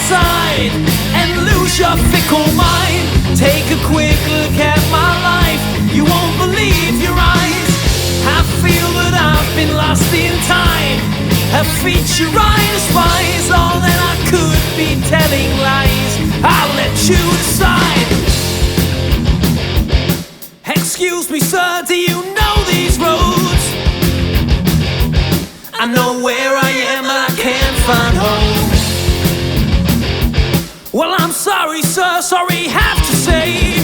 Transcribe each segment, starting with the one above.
side and lose your fickle mind. Take a quick look at my life, you won't believe your eyes. I feel that I've been lost in time, a feature I despise. All that I could be telling lies, I'll let you decide. Excuse me sir, do you know these roads? I know where I am, but I can't find home. Well, I'm sorry sir, sorry have to say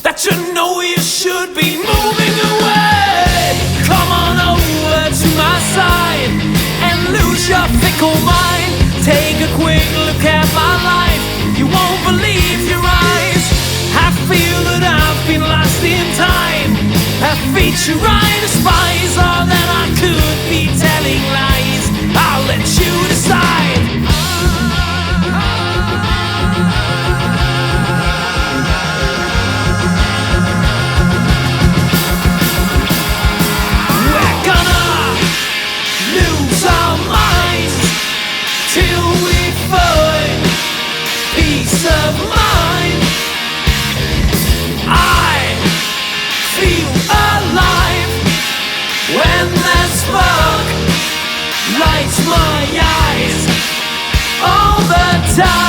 that you know you should be moving away. Come on over to my side and lose your fickle mind. Take a quick look at my life, you won't believe your eyes. I feel that I've been lost in time, a feature I despise. All that I could be telling lies, I'll let you decide. We're gonna lose our minds till we find peace of mind. I feel alive when that spark lights my eyes all the time.